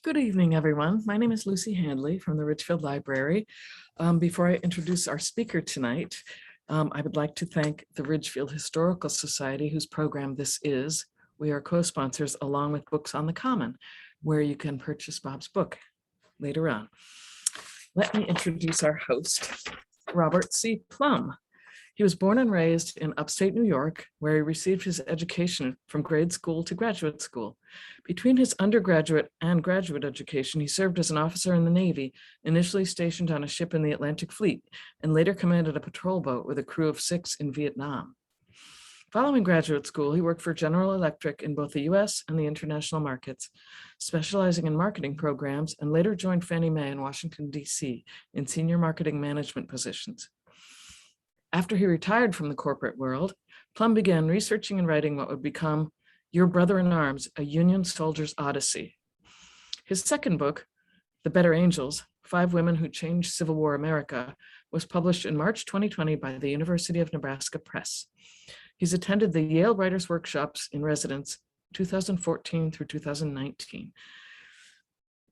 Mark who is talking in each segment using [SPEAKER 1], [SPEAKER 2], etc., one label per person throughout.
[SPEAKER 1] Good evening, everyone. My name is Lucy Handley from the Richfield Library. Before I introduce our speaker tonight, I would like to thank the Ridgefield Historical Society, whose program this is. We are co-sponsors along with Books on the Common, where you can purchase Bob's book later on. Let me introduce our host, Robert C. Plumb. He was born and raised in upstate New York, where he received his education from grade school to graduate school. Between his undergraduate and graduate education, he served as an officer in the Navy, initially stationed on a ship in the Atlantic Fleet, and later commanded a patrol boat with a crew of 6 in Vietnam. Following graduate school, he worked for General Electric in both the US and the international markets, specializing in marketing programs, and later joined Fannie Mae in Washington, DC, in senior marketing management positions. After he retired from the corporate world, Plumb began researching and writing what would become Your Brother in Arms, A Union Soldier's Odyssey. His second book, The Better Angels, 5 Women Who Changed Civil War America, was published in March 2020 by the University of Nebraska Press. He's attended the Yale Writers' Workshops in residence 2014 through 2019.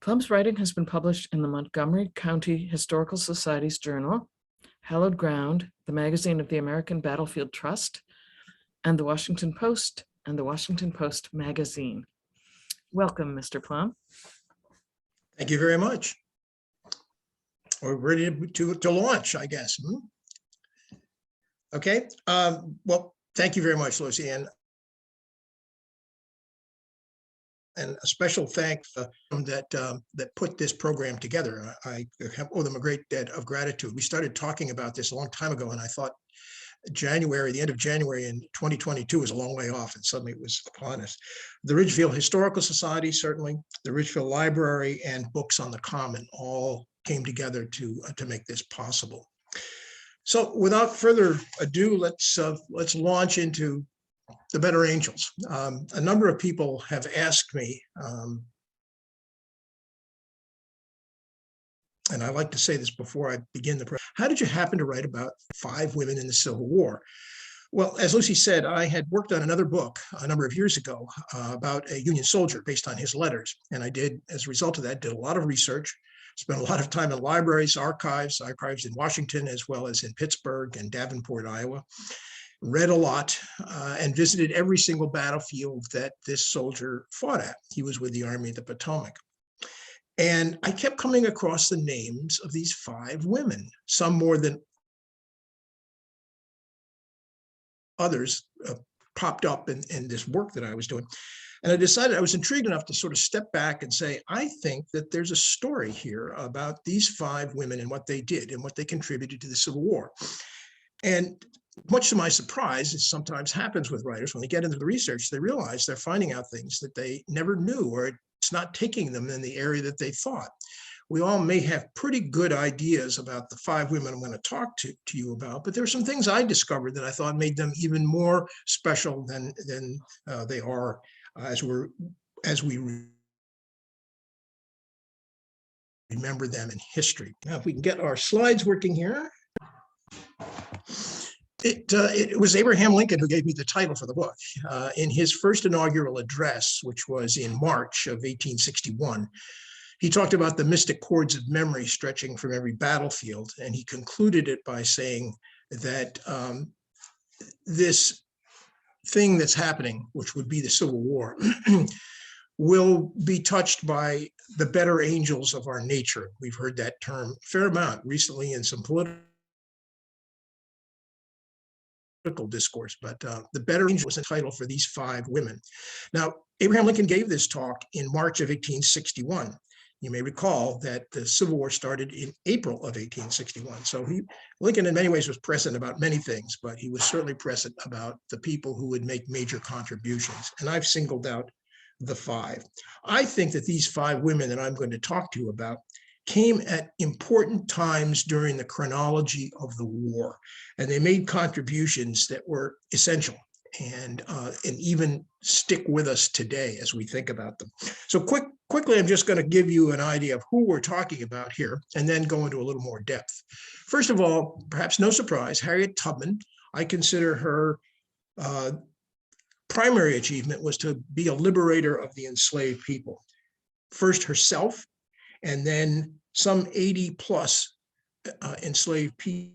[SPEAKER 1] Plumb's writing has been published in the Montgomery County Historical Society's Journal, Hallowed Ground, the magazine of the American Battlefield Trust, and the Washington Post and the Washington Post magazine. Welcome, Mr. Plumb.
[SPEAKER 2] Thank you very much. We're ready to launch, I guess. Okay. Well, thank you very much, Lucy. And a special thanks that put this program together. I owe them a great debt of gratitude. We started talking about this a long time ago, and I thought the end of January in 2022 was a long way off, and suddenly it was upon us. The Ridgefield Historical Society, certainly, the Ridgefield Library, and Books on the Common all came together to make this possible. So without further ado, let's launch into The Better Angels. A number of people have asked me, and I like to say this before I begin how did you happen to write about 5 women in the Civil War? Well, as Lucy said, I had worked on another book a number of years ago about a Union soldier based on his letters. And I did, as a result of that, did a lot of research, spent a lot of time in libraries, archives in Washington, as well as in Pittsburgh and Davenport, Iowa. Read a lot and visited every single battlefield that this soldier fought at. He was with the Army of the Potomac. And I kept coming across the names of these 5 women, some more than others popped up in this work that I was doing. And I decided I was intrigued enough to sort of step back and say, I think that there's a story here about these 5 women and what they did and what they contributed to the Civil War. And much to my surprise, it sometimes happens with writers, when they get into the research, they realize they're finding out things that they never knew, or it's not taking them in the area that they thought. We all may have pretty good ideas about the 5 women I'm going to talk to you about, but there are some things I discovered that I thought made them even more special than they are as we remember them in history. Now, if we can get our slides working here. It was Abraham Lincoln who gave me the title for the book. In his first inaugural address, which was in March of 1861, he talked about the mystic cords of memory stretching from every battlefield, and he concluded it by saying that this thing that's happening, which would be the Civil War, will be touched by the better angels of our nature. We've heard that term a fair amount recently in some political discourse, but The Better Angel was a title for these 5 women. Now, Abraham Lincoln gave this talk in March of 1861. You may recall that the Civil War started in April of 1861. So Lincoln in many ways was present about many things, but he was certainly present about the people who would make major contributions. And I've singled out the 5. I think that these 5 women that I'm going to talk to you about came at important times during the chronology of the war, and they made contributions that were essential and even stick with us today as we think about them. So quickly, I'm just going to give you an idea of who we're talking about here, and then go into a little more depth. First of all, perhaps no surprise, Harriet Tubman. I consider her primary achievement was to be a liberator of the enslaved people. first herself, and then some 80 plus enslaved people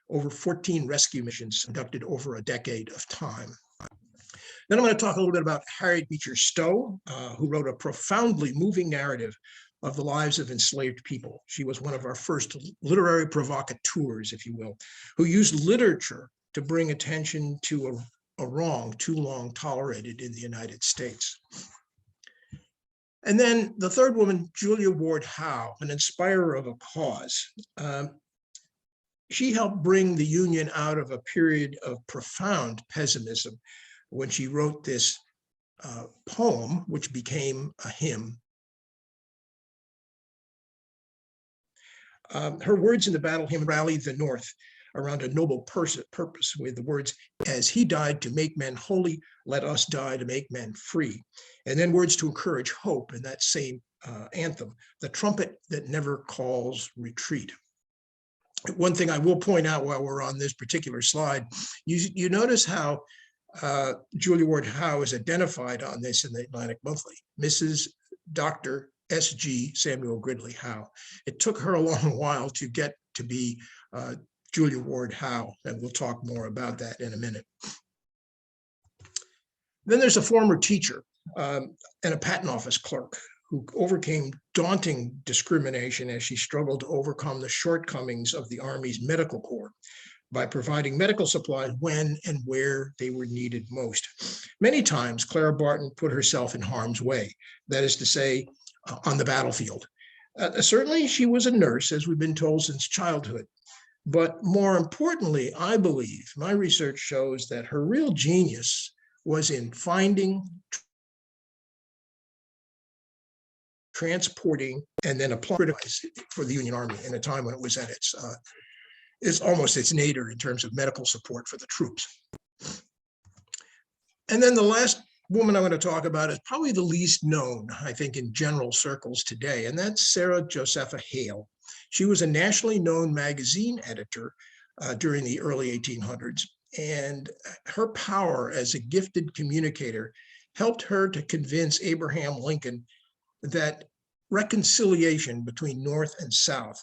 [SPEAKER 2] over 14 rescue missions conducted over a decade of time. Then I'm going to talk a little bit about Harriet Beecher Stowe, who wrote a profoundly moving narrative of the lives of enslaved people. She was one of our first literary provocateurs, if you will, who used literature to bring attention to a wrong too long tolerated in the United States. And then the third woman, Julia Ward Howe, an inspirer of a cause. She helped bring the Union out of a period of profound pessimism when she wrote this poem, which became a hymn. Her words in the battle hymn rallied the North around a noble purpose with the words, "As he died to make men holy, let us die to make men free." And then words to encourage hope in that same anthem, "The trumpet that never calls retreat." One thing I will point out while we're on this particular slide, you notice how Julia Ward Howe is identified on this in the Atlantic Monthly, Mrs. Dr. S.G. Samuel Gridley Howe. It took her a long while to get to be Julia Ward Howe, and we'll talk more about that in a minute. Then there's a former teacher and a patent office clerk who overcame daunting discrimination as she struggled to overcome the shortcomings of the Army's medical corps by providing medical supplies when and where they were needed most. Many times, Clara Barton put herself in harm's way, that is to say, on the battlefield. Certainly, she was a nurse, as we've been told since childhood. But more importantly, I believe, my research shows that her real genius was in finding, transporting, and then applying for the Union Army in a time when it was at its almost its nadir in terms of medical support for the troops. And then the last woman I'm going to talk about is probably the least known, I think, in general circles today, and that's Sarah Josepha Hale. She was a nationally known magazine editor during the early 1800s, and her power as a gifted communicator helped her to convince Abraham Lincoln that reconciliation between North and South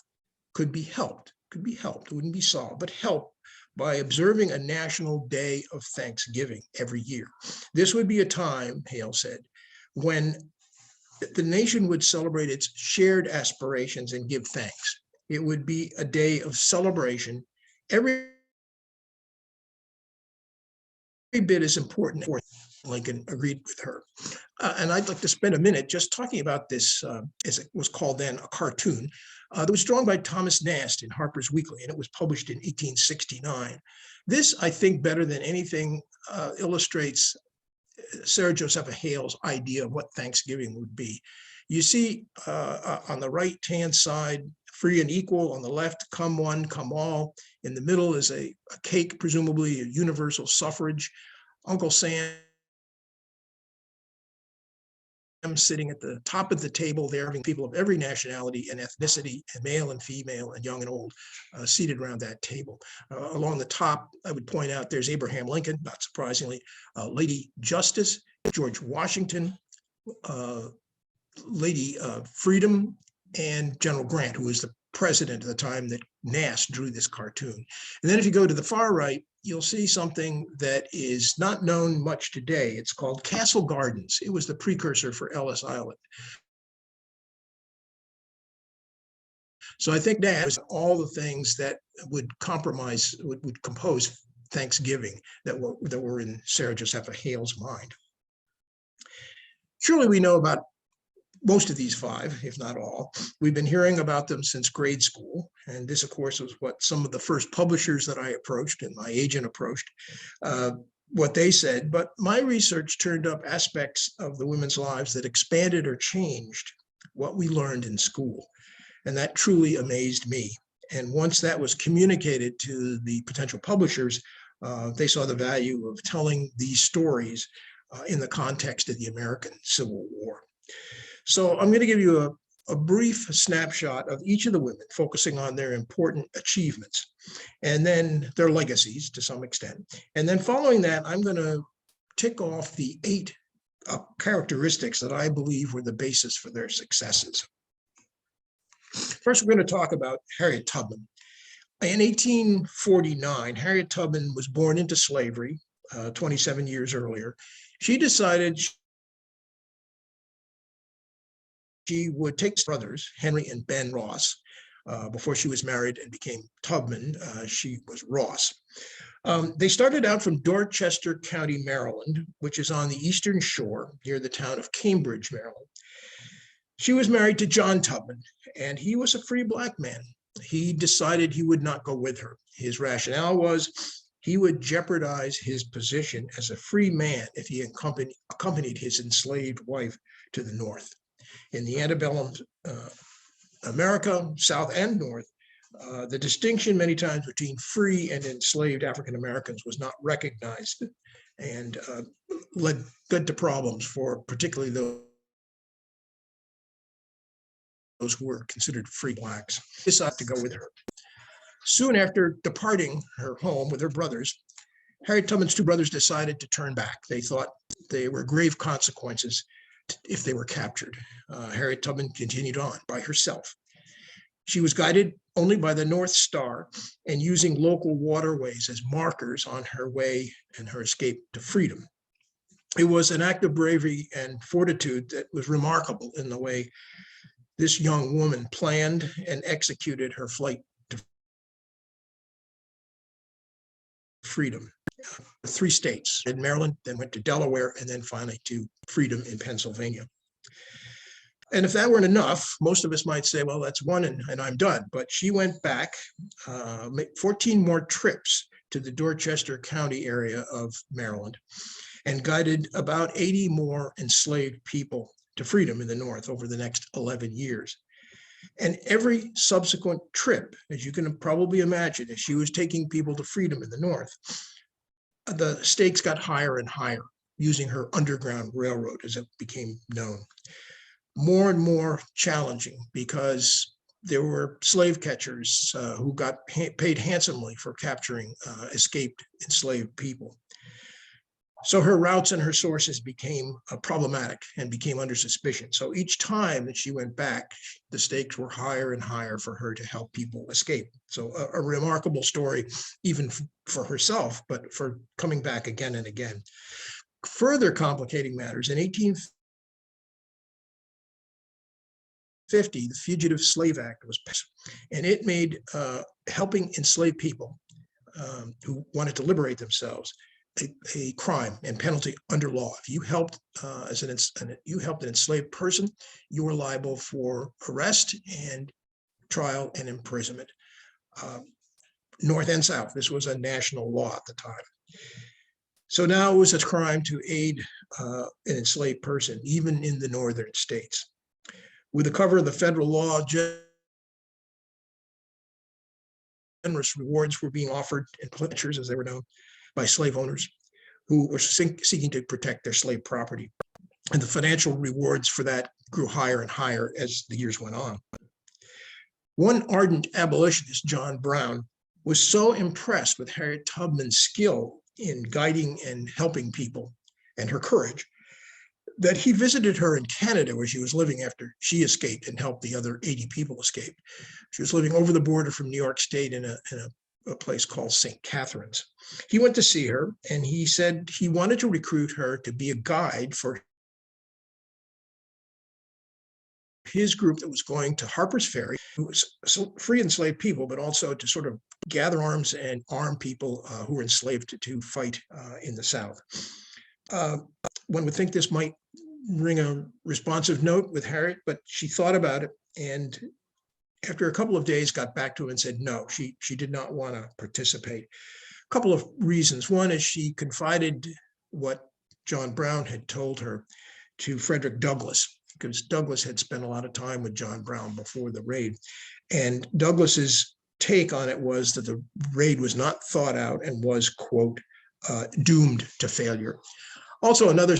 [SPEAKER 2] could be helped, it wouldn't be solved, but helped by observing a national day of Thanksgiving every year. This would be a time, Hale said, when the nation would celebrate its shared aspirations and give thanks. It would be a day of celebration, every bit as important. Lincoln agreed with her. And I'd like to spend a minute just talking about this, as it was called then, a cartoon that was drawn by Thomas Nast in Harper's Weekly, and it was published in 1869. This, I think, better than anything, illustrates Sarah Josepha Hale's idea of what Thanksgiving would be. You see on the right-hand side, free and equal. On the left, come one, come all. In the middle is a cake, presumably a universal suffrage. Uncle Sam sitting at the top of the table there, having people of every nationality and ethnicity, and male and female and young and old, seated around that table. Along the top, I would point out there's Abraham Lincoln, not surprisingly, Lady Justice, George Washington, Lady Freedom, and General Grant, who was the president at the time that Nast drew this cartoon. And then if you go to the far right, you'll see something that is not known much today. It's called Castle Gardens. It was the precursor for Ellis Island. So I think that was all the things that would compose Thanksgiving that were in Sarah Josepha Hale's mind. Surely we know about most of these five, if not all. We've been hearing about them since grade school. And this, of course, was what some of the first publishers that I approached and my agent approached, what they said. But my research turned up aspects of the women's lives that expanded or changed what we learned in school. And that truly amazed me. And once that was communicated to the potential publishers, they saw the value of telling these stories in the context of the American Civil War. So I'm going to give you a brief snapshot of each of the women, focusing on their important achievements and then their legacies to some extent. And then following that, I'm going to tick off the 8 characteristics that I believe were the basis for their successes. First, we're going to talk about Harriet Tubman. In 1849, Harriet Tubman was born into slavery 27 years earlier. She decided she would take brothers, Henry and Ben Ross. Before she was married and became Tubman, she was Ross. They started out from Dorchester County, Maryland, which is on the eastern shore near the town of Cambridge, Maryland. She was married to John Tubman, and he was a free Black man. He decided he would not go with her. His rationale was he would jeopardize his position as a free man if he accompanied his enslaved wife to the North. In the antebellum America, South and North, the distinction many times between free and enslaved African Americans was not recognized and led to problems for particularly those who were considered free Blacks. Decided to go with her. Soon after departing her home with her brothers, Harriet Tubman's two brothers decided to turn back. They thought there were grave consequences if they were captured. Harriet Tubman continued on by herself. She was guided only by the North Star and using local waterways as markers on her way and her escape to freedom. It was an act of bravery and fortitude that was remarkable in the way this young woman planned and executed her flight to freedom. 3 states, in Maryland, then went to Delaware, and then finally to freedom in Pennsylvania. And if that weren't enough, most of us might say, well, that's one and I'm done. But she went back, 14 more trips to the Dorchester County area of Maryland and guided about 80 more enslaved people to freedom in the North over the next 11 years. And every subsequent trip, as you can probably imagine, as she was taking people to freedom in the North, the stakes got higher and higher using her Underground Railroad, as it became known. More and more challenging because there were slave catchers who got paid handsomely for capturing escaped enslaved people. So her routes and her sources became problematic and became under suspicion. So each time that she went back, the stakes were higher and higher for her to help people escape. So a remarkable story, even for herself, but for coming back again and again. Further complicating matters, in 1850, the Fugitive Slave Act was passed, and it made helping enslaved people who wanted to liberate themselves a crime and penalty under law. If you helped you helped an enslaved person, you were liable for arrest and trial and imprisonment. North and South, this was a national law at the time. So now it was a crime to aid an enslaved person, even in the northern states. With the cover of the federal law, generous rewards were being offered in pledgers, as they were known, by slave owners who were seeking to protect their slave property. And the financial rewards for that grew higher and higher as the years went on. One ardent abolitionist, John Brown, was so impressed with Harriet Tubman's skill in guiding and helping people and her courage that he visited her in Canada, where she was living after she escaped and helped the other 80 people escape. She was living over the border from New York State in a place called St. Catherine's. He went to see her, and he said he wanted to recruit her to be a guide for his group that was going to Harper's Ferry, who was free enslaved people, but also to sort of gather arms and arm people who were enslaved to fight in the South. One would think this might ring a responsive note with Harriet, but she thought about it, and after a couple of days got back to him and said no, she did not want to participate. A couple of reasons. One is she confided what John Brown had told her to Frederick Douglass, because Douglass had spent a lot of time with John Brown before the raid. And Douglass's take on it was that the raid was not thought out and was, quote, doomed to failure. Also, another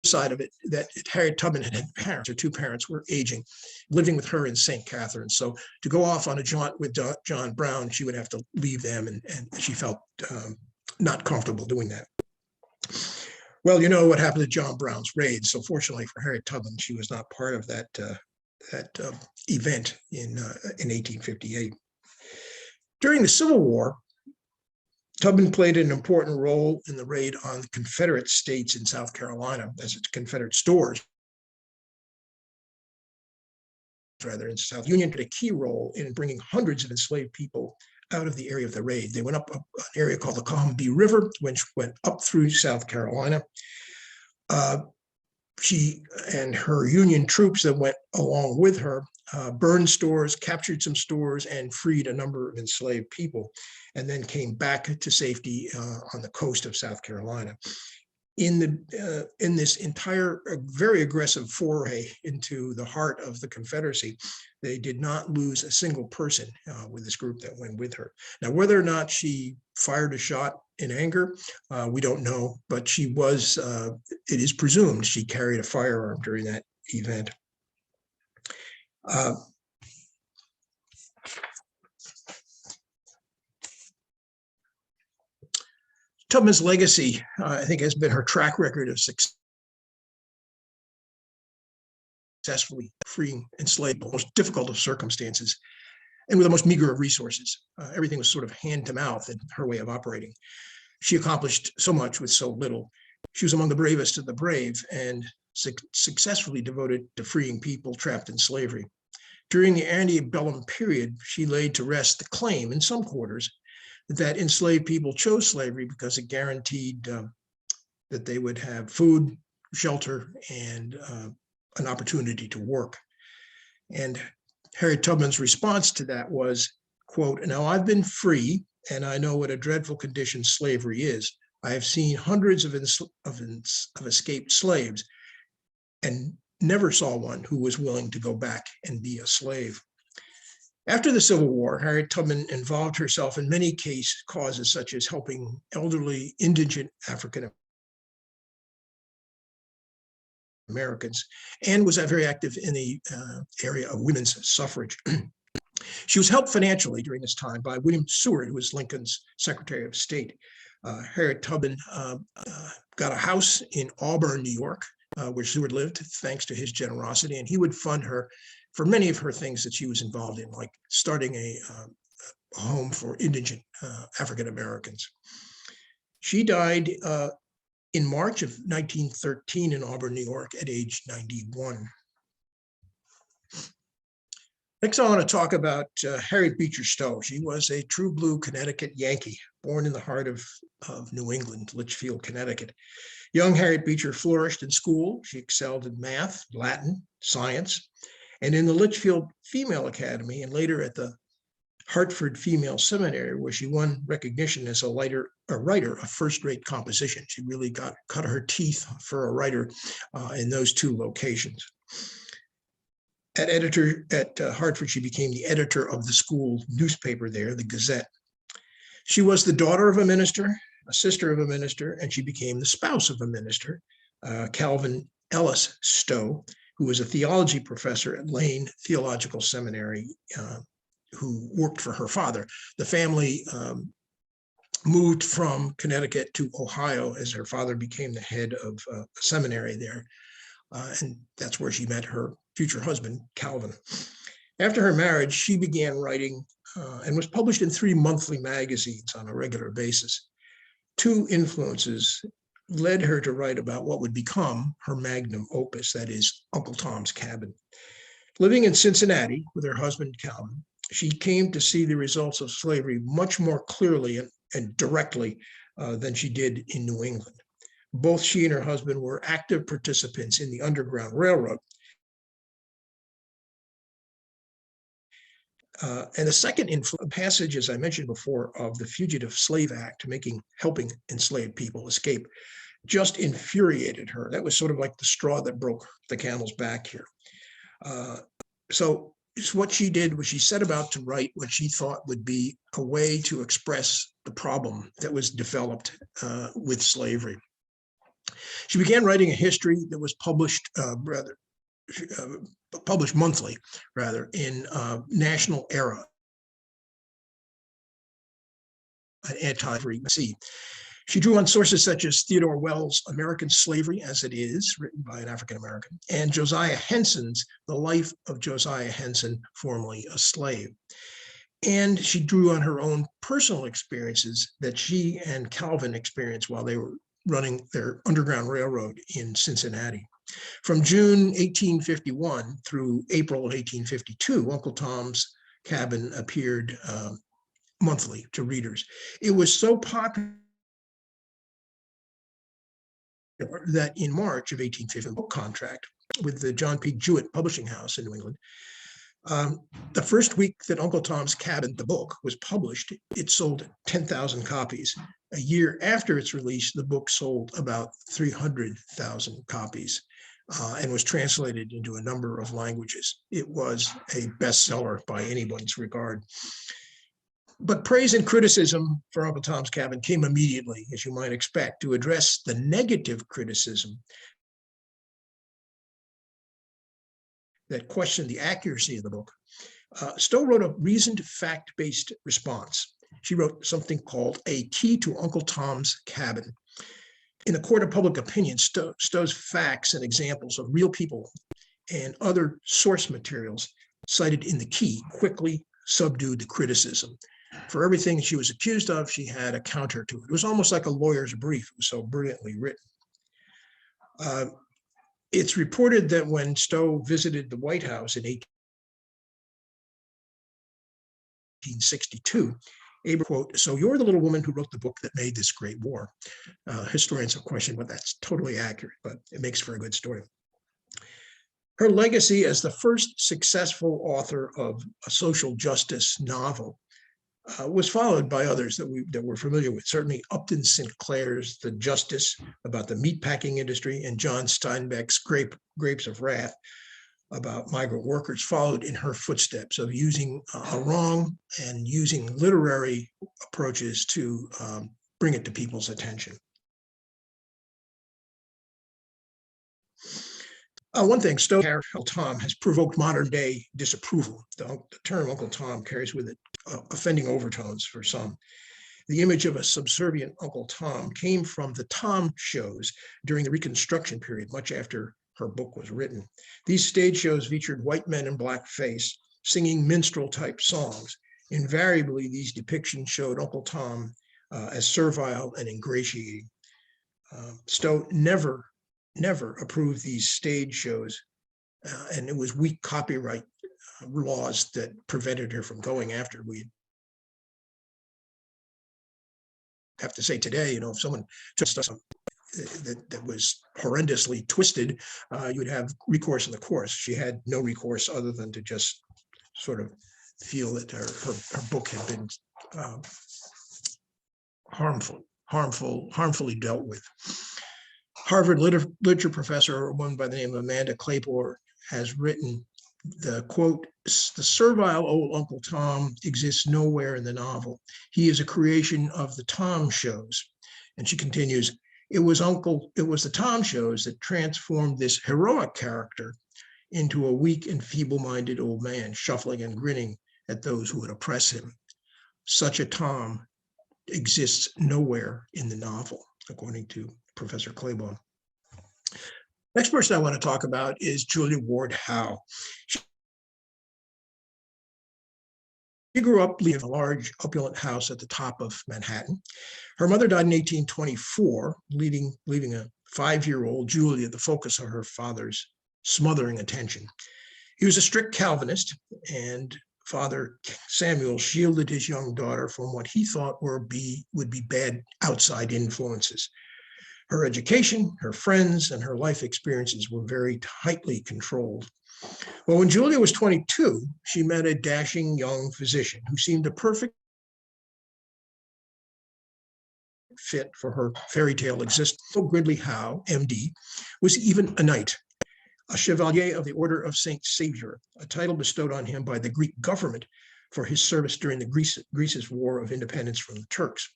[SPEAKER 2] side of it, that Harriet Tubman had parents, her two parents were aging, living with her in St. Catherine. So to go off on a jaunt with John Brown, she would have to leave them, and she felt not comfortable doing that. Well, you know what happened to John Brown's raid. So fortunately for Harriet Tubman, she was not part of that event in 1858. During the Civil War, Tubman played an important role in the raid on the Confederate states in South Carolina, as its Confederate stores, rather, in South Union, played a key role in bringing hundreds of enslaved people out of the area of the raid. They went up an area called the Combahee River, which went up through South Carolina. She and her Union troops that went along with her burned stores, captured some stores, and freed a number of enslaved people, and then came back to safety on the coast of South Carolina. In this entire very aggressive foray into the heart of the Confederacy, they did not lose a single person with this group that went with her. Now, whether or not she fired a shot in anger, we don't know, but she was, it is presumed she carried a firearm during that event. Tubman's legacy, I think, has been her track record of successfully freeing enslaved people, most difficult of circumstances, and with the most meager of resources. Everything was sort of hand to mouth in her way of operating. She accomplished so much with so little. She was among the bravest of the brave and successfully devoted to freeing people trapped in slavery. During the antebellum period, she laid to rest the claim in some quarters that enslaved people chose slavery because it guaranteed that they would have food, shelter, and an opportunity to work. And Harriet Tubman's response to that was, quote, "Now I've been free and I know what a dreadful condition slavery is. I have seen hundreds of escaped slaves and never saw one who was willing to go back and be a slave." After the Civil War, Harriet Tubman involved herself in many causes, such as helping elderly, indigent African Americans, and was very active in the area of women's suffrage. She was helped financially during this time by William Seward, who was Lincoln's Secretary of State. Harriet Tubman got a house in Auburn, New York, where Seward lived, thanks to his generosity, and he would fund her for many of her things that she was involved in, like starting a home for indigent African Americans. She died in March of 1913 in Auburn, New York, at age 91. Next, I want to talk about Harriet Beecher Stowe. She was a true blue Connecticut Yankee, born in the heart of New England, Litchfield, Connecticut. Young Harriet Beecher flourished in school. She excelled in math, Latin, science, and in the Litchfield Female Academy, and later at the Hartford Female Seminary, where she won recognition as a writer of first-rate composition. She really cut her teeth for a writer in those two locations. At Hartford, she became the editor of the school newspaper there, the Gazette. She was the daughter of a minister, a sister of a minister, and she became the spouse of a minister, Calvin Ellis Stowe, who was a theology professor at Lane Theological Seminary, who worked for her father. The family moved from Connecticut to Ohio as her father became the head of a seminary there. And that's where she met her future husband, Calvin. After her marriage, she began writing and was published in 3 monthly magazines on a regular basis. 2 influences led her to write about what would become her magnum opus, that is, Uncle Tom's Cabin. Living in Cincinnati with her husband, Calvin, she came to see the results of slavery much more clearly and directly than she did in New England. Both she and her husband were active participants in the Underground Railroad. And the second passage, as I mentioned before, of the Fugitive Slave Act, helping enslaved people escape, just infuriated her. That was sort of like the straw that broke the camel's back here. So what she did was she set about to write what she thought would be a way to express the problem that was developed with slavery. She began writing a history that was published monthly, in National Era, an anti-slavery magazine. She drew on sources such as Theodore Wells' American Slavery as It Is, written by an African-American, and Josiah Henson's The Life of Josiah Henson, formerly a slave. And she drew on her own personal experiences that she and Calvin experienced while they were running their Underground Railroad in Cincinnati. From June 1851 through April of 1852, Uncle Tom's Cabin appeared monthly to readers. It was so popular that in March of 1850, a book contract with the John P. Jewett Publishing House in New England. The first week that Uncle Tom's Cabin, the book, was published, it sold 10,000 copies. A year after its release, the book sold about 300,000 copies and was translated into a number of languages. It was a bestseller by anyone's regard. But praise and criticism for Uncle Tom's Cabin came immediately, as you might expect, to address the negative criticism that questioned the accuracy of the book. Stowe wrote a reasoned, fact-based response. She wrote something called A Key to Uncle Tom's Cabin. In the court of public opinion, Stowe's facts and examples of real people and other source materials cited in the key quickly subdued the criticism. For everything she was accused of, she had a counter to it. It was almost like a lawyer's brief. It was so brilliantly written. It's reported that when Stowe visited the White House in 1862, Abraham, quote, "So you're the little woman who wrote the book that made this great war." Historians have questioned whether that's totally accurate, but it makes for a good story. Her legacy as the first successful author of a social justice novel was followed by others that we're familiar with. Certainly Upton Sinclair's The Justice, about the meatpacking industry, and John Steinbeck's Grapes of Wrath, about migrant workers, followed in her footsteps of using a wrong and using literary approaches to bring it to people's attention. One thing, Stowe's character, Uncle Tom, has provoked modern day disapproval. The term Uncle Tom carries with it offending overtones for some. The image of a subservient Uncle Tom came from the Tom shows during the Reconstruction period, much after her book was written. These stage shows featured white men in blackface singing minstrel-type songs. Invariably, these depictions showed Uncle Tom as servile and ingratiating. Stowe never approved these stage shows, and it was weak copyright laws that prevented her from going after. We have to say today, if someone took stuff that was horrendously twisted, you would have recourse in the courts. She had no recourse other than to just sort of feel that her book had been harmfully dealt with. Harvard literature professor, a woman by the name of Amanda Claypore, has written the quote, "The servile old Uncle Tom exists nowhere in the novel. He is a creation of the Tom shows." And she continues, it was the Tom shows that transformed this heroic character into a weak and feeble-minded old man, shuffling and grinning at those who would oppress him. Such a Tom exists nowhere in the novel, according to Professor Claiborne. Next person I want to talk about is Julia Ward Howe. She grew up living in a large opulent house at the top of Manhattan. Her mother died in 1824, leaving a 5-year-old Julia the focus of her father's smothering attention. He was a strict Calvinist, and Father Samuel shielded his young daughter from what he thought would be bad outside influences. Her education, her friends, and her life experiences were very tightly controlled. Well, when Julia was 22, she met a dashing young physician who seemed a perfect fit for her fairy tale existence. Gridley Howe, MD, was even a knight, a Chevalier of the Order of Saint Saviour, a title bestowed on him by the Greek government for his service during Greece's War of Independence from the Turks.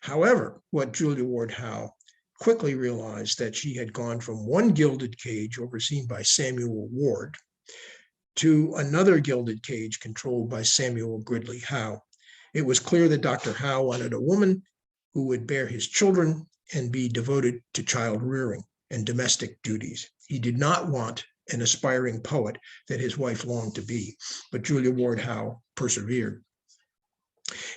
[SPEAKER 2] However, what Julia Ward Howe quickly realized that she had gone from one gilded cage overseen by Samuel Ward to another gilded cage controlled by Samuel Gridley Howe. It was clear that Dr. Howe wanted a woman who would bear his children and be devoted to child rearing and domestic duties. He did not want an aspiring poet that his wife longed to be, but Julia Ward Howe persevered.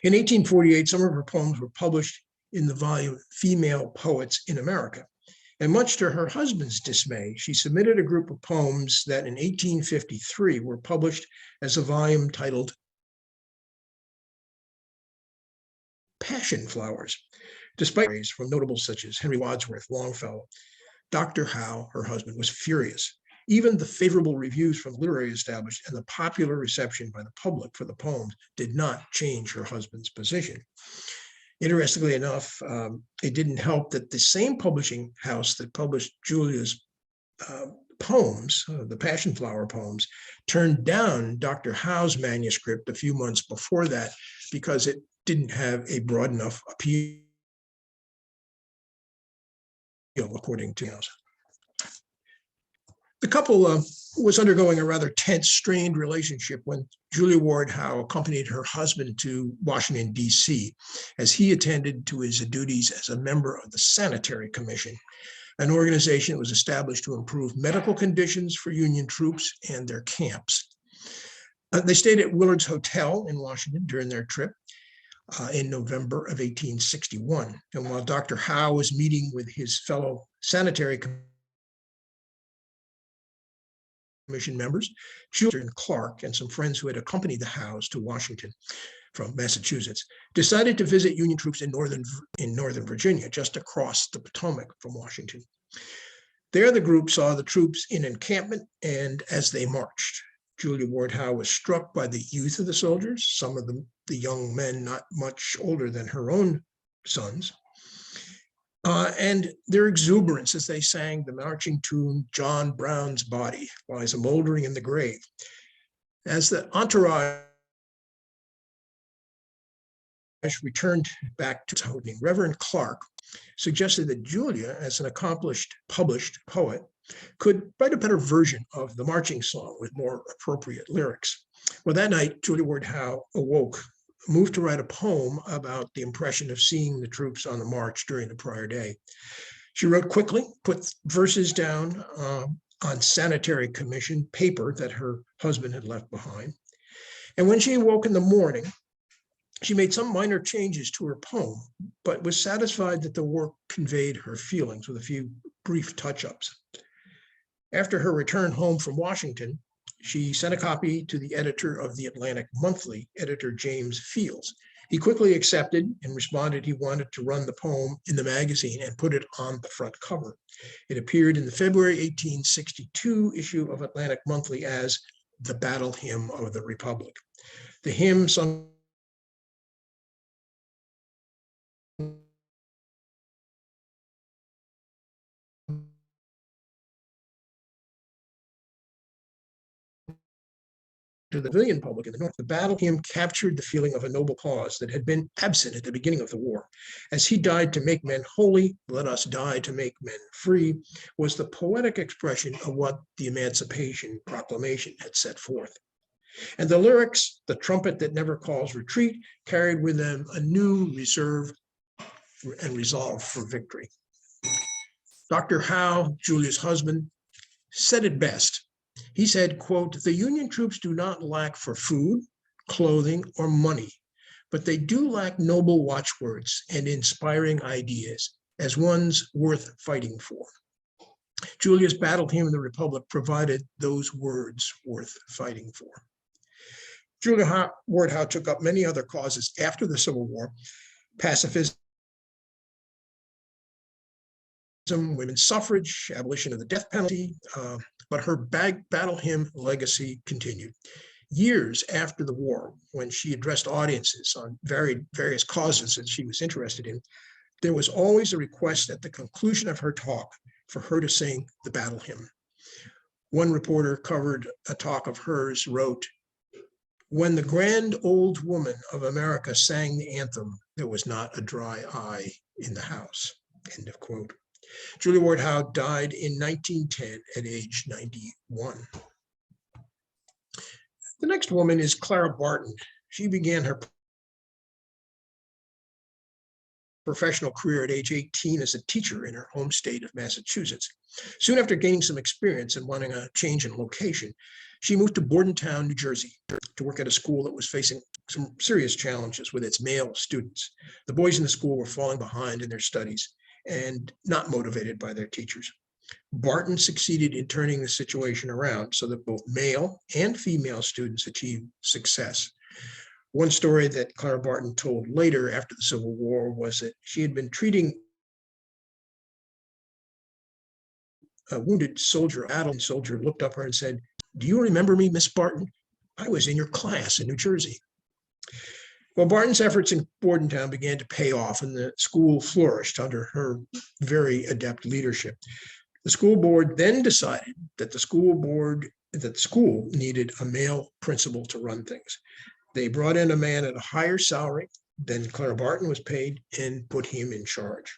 [SPEAKER 2] In 1848, some of her poems were published in the volume Female Poets in America. And much to her husband's dismay, she submitted a group of poems that in 1853 were published as a volume titled Passion Flowers. Despite praise from notables such as Henry Wadsworth Longfellow, Dr. Howe, her husband, was furious. Even the favorable reviews from literary establishments and the popular reception by the public for the poems did not change her husband's position. Interestingly enough, it didn't help that the same publishing house that published Julia's poems, the Passion Flower poems, turned down Dr. Howe's manuscript a few months before that because it didn't have a broad enough appeal, according to House. The couple was undergoing a rather tense, strained relationship when Julia Ward Howe accompanied her husband to Washington, D.C., as he attended to his duties as a member of the Sanitary Commission, an organization that was established to improve medical conditions for Union troops and their camps. They stayed at Willard's Hotel in Washington during their trip in November of 1861. And while Dr. Howe was meeting with his fellow Sanitary Commission members, Julia and Clark and some friends who had accompanied the Howes to Washington from Massachusetts decided to visit Union troops in Northern Virginia, just across the Potomac from Washington. There, the group saw the troops in encampment, and as they marched, Julia Ward Howe was struck by the youth of the soldiers, some of the young men not much older than her own sons, and their exuberance as they sang the marching tune, "John Brown's Body Lies a Moldering in the Grave." As the entourage returned back to Tony, Reverend Clark suggested that Julia, as an accomplished published poet, could write a better version of the marching song with more appropriate lyrics. Well, that night, Julia Ward Howe awoke, moved to write a poem about the impression of seeing the troops on the march during the prior day. She wrote quickly, put verses down on Sanitary Commission paper that her husband had left behind. And when she awoke in the morning, she made some minor changes to her poem, but was satisfied that the work conveyed her feelings with a few brief touch-ups. After her return home from Washington, she sent a copy to the editor of the Atlantic Monthly, editor James Fields. He quickly accepted and responded he wanted to run the poem in the magazine and put it on the front cover. It appeared in the February 1862 issue of Atlantic Monthly as the Battle Hymn of the Republic. The hymn sung to the civilian public in the North. The battle hymn captured the feeling of a noble cause that had been absent at the beginning of the war. As he died to make men holy, let us die to make men free, was the poetic expression of what the Emancipation Proclamation had set forth. And the lyrics, "The trumpet that never calls retreat," carried with them a new reserve and resolve for victory. Dr. Howe, Julia's husband, said it best. He said, quote, "The Union troops do not lack for food, clothing, or money, but they do lack noble watchwords and inspiring ideas as ones worth fighting for." Julia's battle hymn of the Republic provided those words worth fighting for. Julia Ward Howe took up many other causes after the Civil War: pacifism, women's suffrage, abolition of the death penalty, but her battle hymn legacy continued. Years after the war, when she addressed audiences on various causes that she was interested in, there was always a request at the conclusion of her talk for her to sing the battle hymn. One reporter covered a talk of hers, wrote, "When the grand old woman of America sang the anthem, there was not a dry eye in the house," end of quote. Julia Ward Howe died in 1910 at age 91. The next woman is Clara Barton. She began her professional career at age 18 as a teacher in her home state of Massachusetts. Soon after gaining some experience and wanting a change in location, she moved to Bordentown, New Jersey, to work at a school that was facing some serious challenges with its male students. The boys in the school were falling behind in their studies and not motivated by their teachers. Barton succeeded in turning the situation around so that both male and female students achieved success. One story that Clara Barton told later after the Civil War was that she had been treating a wounded soldier. A battle soldier looked up at her and said, "Do you remember me, Miss Barton? I was in your class in New Jersey." Well, Barton's efforts in Bordentown began to pay off, and the school flourished under her very adept leadership. The school board then decided that the school needed a male principal to run things. They brought in a man at a higher salary than Clara Barton was paid and put him in charge.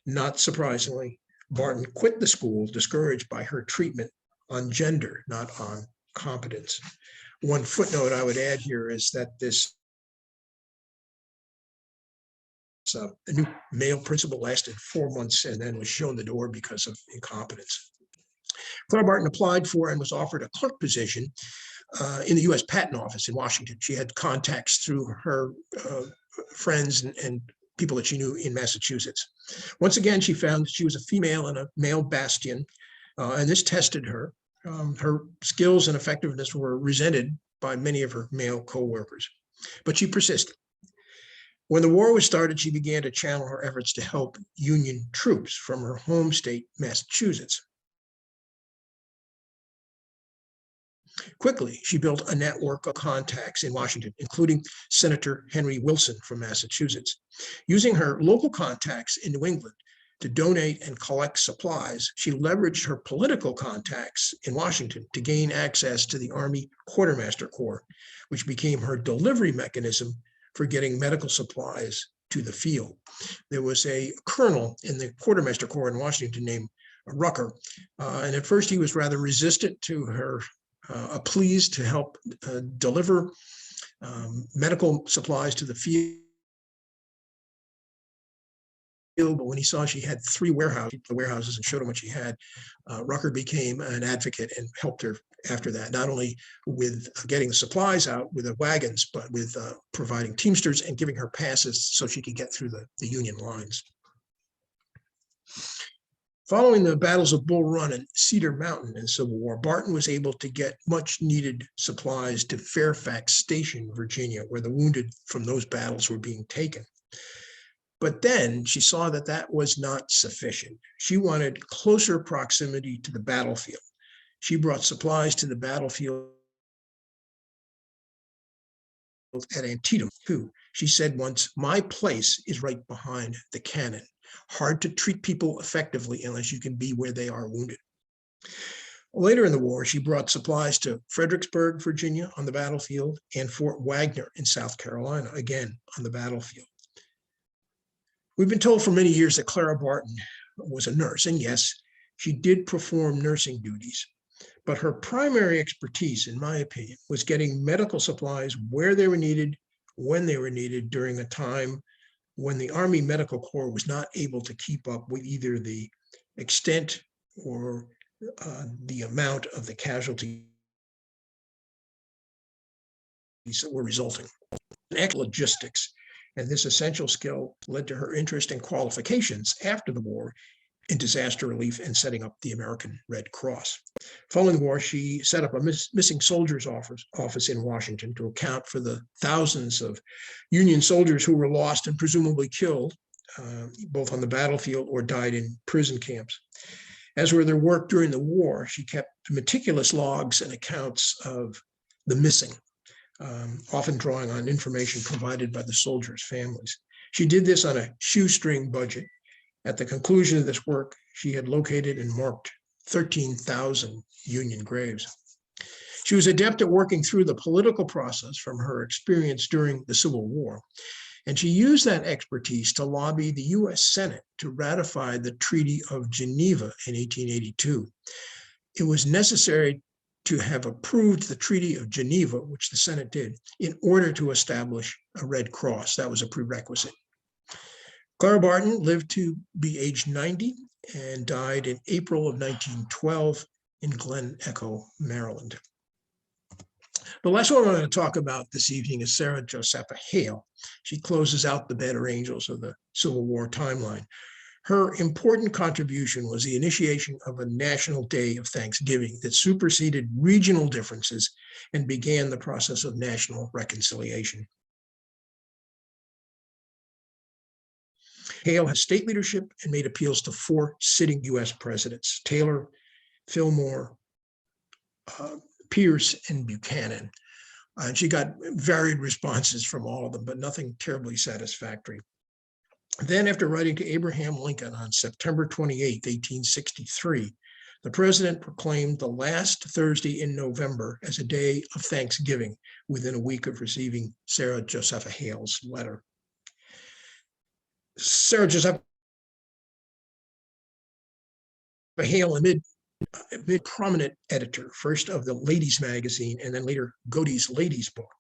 [SPEAKER 2] Not surprisingly, Barton quit the school, discouraged by her treatment on gender, not on competence. One footnote I would add here is that a new male principal lasted 4 months and then was shown the door because of incompetence. Clara Barton applied for and was offered a clerk position in the U.S. Patent Office in Washington. She had contacts through her friends and people that she knew in Massachusetts. Once again, she found that she was a female in a male bastion, and this tested her. Her skills and effectiveness were resented by many of her male co-workers, but she persisted. When the war was started, she began to channel her efforts to help Union troops from her home state, Massachusetts. Quickly, she built a network of contacts in Washington, including Senator Henry Wilson from Massachusetts. Using her local contacts in New England to donate and collect supplies, she leveraged her political contacts in Washington to gain access to the Army Quartermaster Corps, which became her delivery mechanism for getting medical supplies to the field. There was a colonel in the Quartermaster Corps in Washington named Rucker, and at first he was rather resistant to her pleas to help deliver medical supplies to the field. But when he saw she had 3 warehouses and showed him what she had, Rucker became an advocate and helped her after that, not only with getting the supplies out with the wagons, but with providing teamsters and giving her passes so she could get through the Union lines. Following the battles of Bull Run and Cedar Mountain in the Civil War, Barton was able to get much needed supplies to Fairfax Station, Virginia, where the wounded from those battles were being taken. But then she saw that that was not sufficient. She wanted closer proximity to the battlefield. She brought supplies to the battlefield at Antietam, too. She said once, "My place is right behind the cannon. Hard to treat people effectively unless you can be where they are wounded." Later in the war, she brought supplies to Fredericksburg, Virginia, on the battlefield, and Fort Wagner in South Carolina, again on the battlefield. We've been told for many years that Clara Barton was a nurse, and yes, she did perform nursing duties. But her primary expertise, in my opinion, was getting medical supplies where they were needed, when they were needed, during a time when the Army Medical Corps was not able to keep up with either the extent or the amount of the casualties that were resulting. Logistics, and this essential skill led to her interest and qualifications after the war in disaster relief and setting up the American Red Cross. Following the war, she set up a missing soldiers office in Washington to account for the thousands of Union soldiers who were lost and presumably killed, both on the battlefield or died in prison camps. As were their work during the war, she kept meticulous logs and accounts of the missing, often drawing on information provided by the soldiers' families. She did this on a shoestring budget. At the conclusion of this work, she had located and marked 13,000 Union graves. She was adept at working through the political process from her experience during the Civil War, and she used that expertise to lobby the U.S. Senate to ratify the Treaty of Geneva in 1882. It was necessary to have approved the Treaty of Geneva, which the Senate did, in order to establish a Red Cross. That was a prerequisite. Clara Barton lived to be age 90 and died in April of 1912 in Glen Echo, Maryland. The last one I want to talk about this evening is Sarah Josepha Hale. She closes out the Better Angels of the Civil War timeline. Her important contribution was the initiation of a national day of Thanksgiving that superseded regional differences and began the process of national reconciliation. Hale had state leadership and made appeals to 4 sitting U.S. presidents: Taylor, Fillmore, Pierce, and Buchanan. And she got varied responses from all of them, but nothing terribly satisfactory. Then, after writing to Abraham Lincoln on September 28, 1863, the president proclaimed the last Thursday in November as a day of Thanksgiving within a week of receiving Sarah Josepha Hale's letter. Sarah Josepha Hale, a mid-prominent editor, first of the Ladies magazine and then later Godey's Ladies book.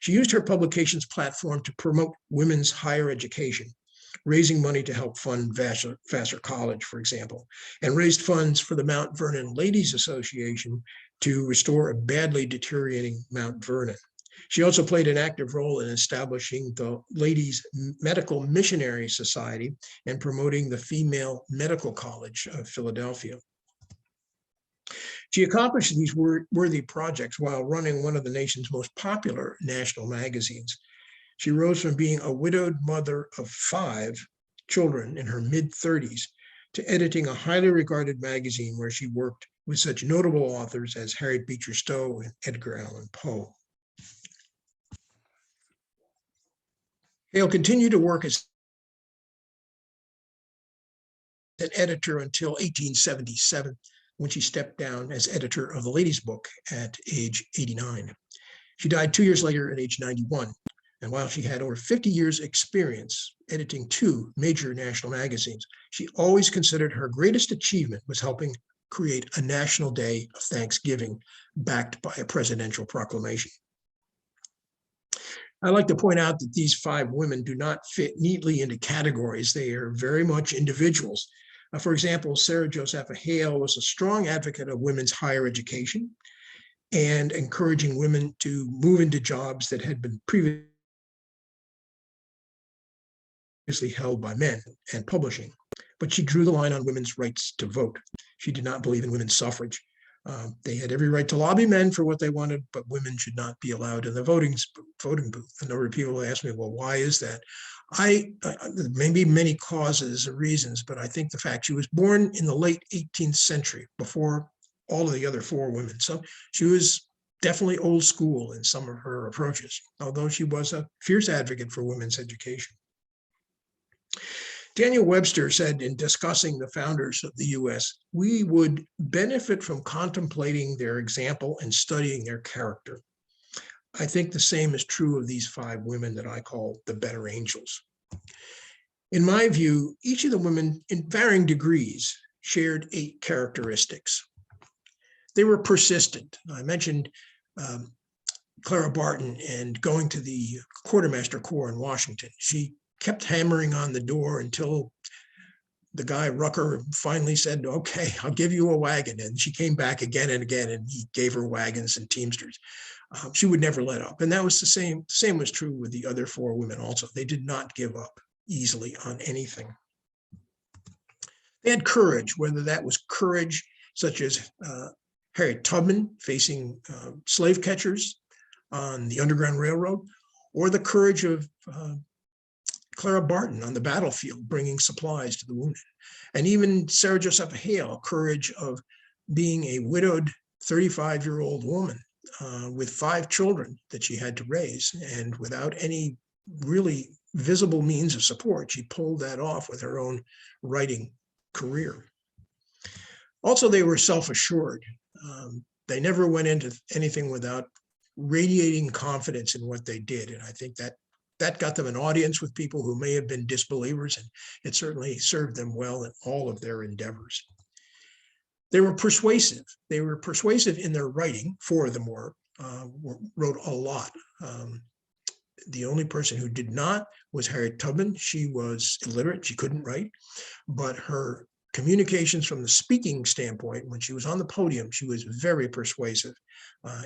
[SPEAKER 2] She used her publication's platform to promote women's higher education, raising money to help fund Vassar College, for example, and raised funds for the Mount Vernon Ladies Association to restore a badly deteriorating Mount Vernon. She also played an active role in establishing the Ladies Medical Missionary Society and promoting the Female Medical College of Philadelphia. She accomplished these worthy projects while running one of the nation's most popular national magazines. She rose from being a widowed mother of 5 children in her mid-30s to editing a highly regarded magazine where she worked with such notable authors as Harriet Beecher Stowe and Edgar Allan Poe. Hale continued to work as an editor until 1877, when she stepped down as editor of the Ladies' Book at age 89. She died 2 years later at age 91. And while she had over 50 years experience editing 2 major national magazines, she always considered her greatest achievement was helping create a national day of Thanksgiving backed by a presidential proclamation. I'd like to point out that these 5 women do not fit neatly into categories. They are very much individuals. For example, Sarah Josepha Hale was a strong advocate of women's higher education and encouraging women to move into jobs that had been previously held by men, and publishing. But she drew the line on women's rights to vote. She did not believe in women's suffrage. They had every right to lobby men for what they wanted, but women should not be allowed in the voting booth. A number of people ask me, well, why is that? Maybe many causes or reasons, but I think the fact she was born in the late 18th century, before all of the other 4 women. So she was definitely old school in some of her approaches, although she was a fierce advocate for women's education. Daniel Webster said in discussing the founders of the U.S., we would benefit from contemplating their example and studying their character. I think the same is true of these 5 women that I call the Better Angels. In my view, each of the women, in varying degrees, shared 8 characteristics. They were persistent. I mentioned Clara Barton and going to the Quartermaster Corps in Washington. She kept hammering on the door until the guy Rucker finally said, okay, I'll give you a wagon. And she came back again and again, and he gave her wagons and teamsters. She would never let up. And that was the same was true with the other 4 women also. They did not give up easily on anything. They had courage, whether that was courage such as Harriet Tubman facing slave catchers on the Underground Railroad, or the courage of Clara Barton on the battlefield, bringing supplies to the wounded. And even Sarah Josepha Hale, courage of being a widowed 35-year-old woman with 5 children that she had to raise, and without any really visible means of support, she pulled that off with her own writing career. Also, they were self-assured. They never went into anything without radiating confidence in what they did. And I think that got them an audience with people who may have been disbelievers, and it certainly served them well in all of their endeavors. They were persuasive. They were persuasive in their writing. 4 of them wrote a lot. The only person who did not was Harriet Tubman. She was illiterate. She couldn't write, but her communications from the speaking standpoint, when she was on the podium, she was very persuasive,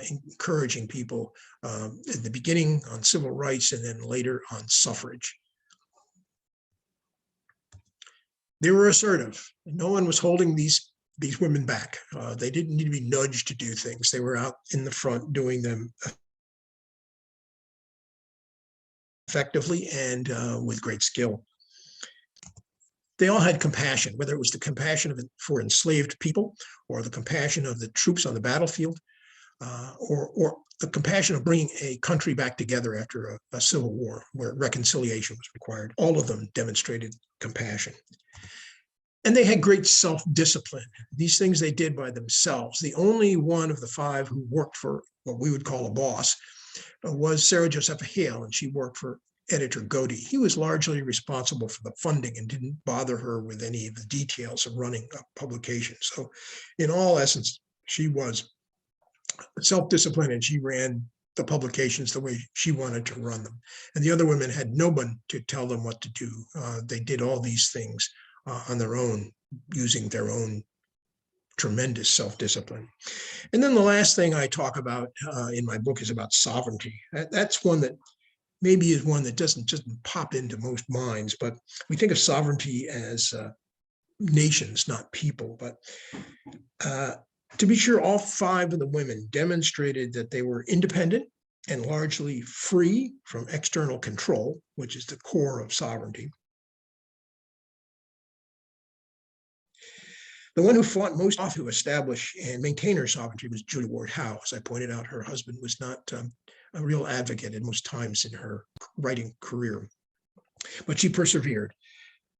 [SPEAKER 2] encouraging people at the beginning on civil rights and then later on suffrage. They were assertive. No one was holding these women back. They didn't need to be nudged to do things. They were out in the front doing them effectively and with great skill. They all had compassion, whether it was the compassion for enslaved people or the compassion of the troops on the battlefield, or the compassion of bringing a country back together after a civil war where reconciliation was required. All of them demonstrated compassion. And they had great self-discipline. These things they did by themselves. The only one of the five who worked for what we would call a boss was Sarah Josepha Hale, and she worked for editor Godey. He was largely responsible for the funding and didn't bother her with any of the details of running a publication. So in all essence, she was self-disciplined and she ran the publications the way she wanted to run them. And the other women had no one to tell them what to do. They did all these things on their own, using their own tremendous self-discipline. And then the last thing I talk about in my book is about sovereignty. That's one that maybe is one that doesn't just pop into most minds, but we think of sovereignty as nations, not people. But to be sure, all five of the women demonstrated that they were independent and largely free from external control, which is the core of sovereignty. The one who fought most often to establish and maintain her sovereignty was Julia Ward Howe. As I pointed out, her husband was not a real advocate at most times in her writing career, but she persevered.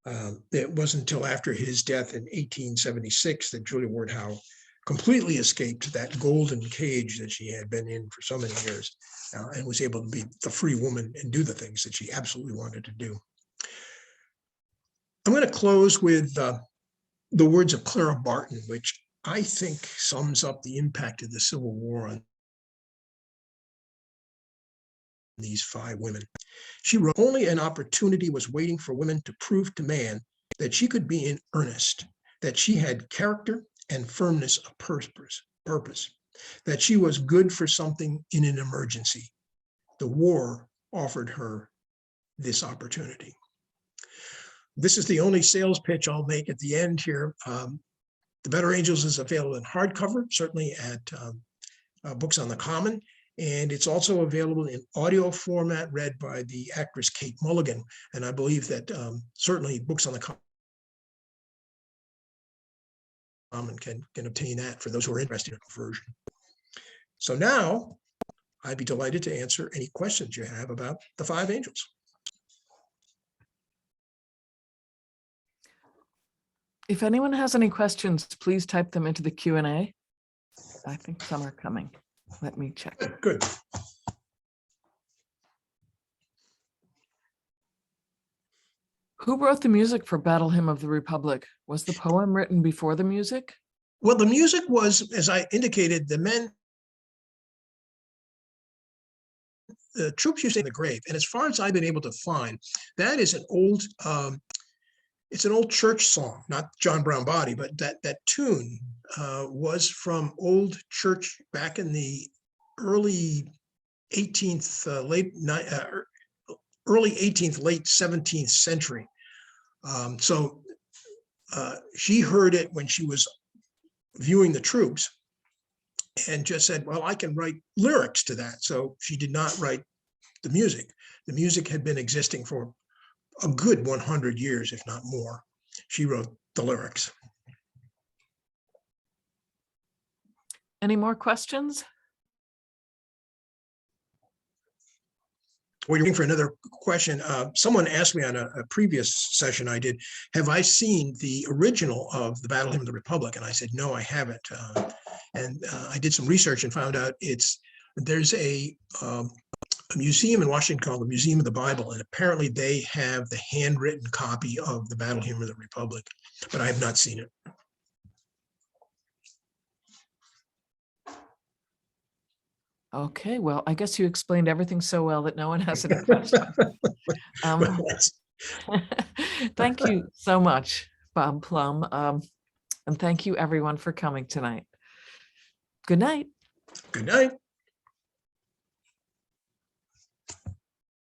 [SPEAKER 2] It wasn't until after his death in 1876 that Julia Ward Howe completely escaped that golden cage that she had been in for so many years and was able to be the free woman and do the things that she absolutely wanted to do. I'm going to close with the words of Clara Barton, which I think sums up the impact of the Civil War on these five women. She wrote, "Only an opportunity was waiting for women to prove to man that she could be in earnest, that she had character and firmness of purpose, that she was good for something in an emergency. The war offered her this opportunity." This is the only sales pitch I'll make at the end here. The Better Angels is available in hardcover, certainly at Books on the Common, and it's also available in audio format read by the actress Kate Mulligan. And I believe that certainly Books on the Common can obtain that for those who are interested in a version. So now I'd be delighted to answer any questions you have about the five angels.
[SPEAKER 1] If anyone has any questions, please type them into the Q&A. I think some are coming. Let me check.
[SPEAKER 2] Good.
[SPEAKER 1] Who wrote the music for Battle Hymn of the Republic? Was the poem written before the music?
[SPEAKER 2] Well, the music was, as I indicated, the troops used to sing the grave. And as far as I've been able to find, that is an old, it's an old church song, not John Brown Body, but that tune was from old church back in the early 18th, early 18th, late 17th century. So she heard it when she was viewing the troops and just said, well, I can write lyrics to that. So she did not write the music. The music had been existing for a good 100 years, if not more. She wrote the lyrics.
[SPEAKER 1] Any more questions?
[SPEAKER 2] We're waiting for another question. Someone asked me on a previous session I did, have I seen the original of the Battle Hymn of the Republic? And I said, no, I haven't. And I did some research and found out there's a museum in Washington called the Museum of the Bible, and apparently they have the handwritten copy of the Battle Hymn of the Republic, but I have not seen it.
[SPEAKER 1] Okay, well, I guess you explained everything so well that no one has any questions.
[SPEAKER 2] Well, that's-
[SPEAKER 1] Thank you so much, Bob Plumb. And thank you everyone for coming tonight. Good night.
[SPEAKER 2] Good night.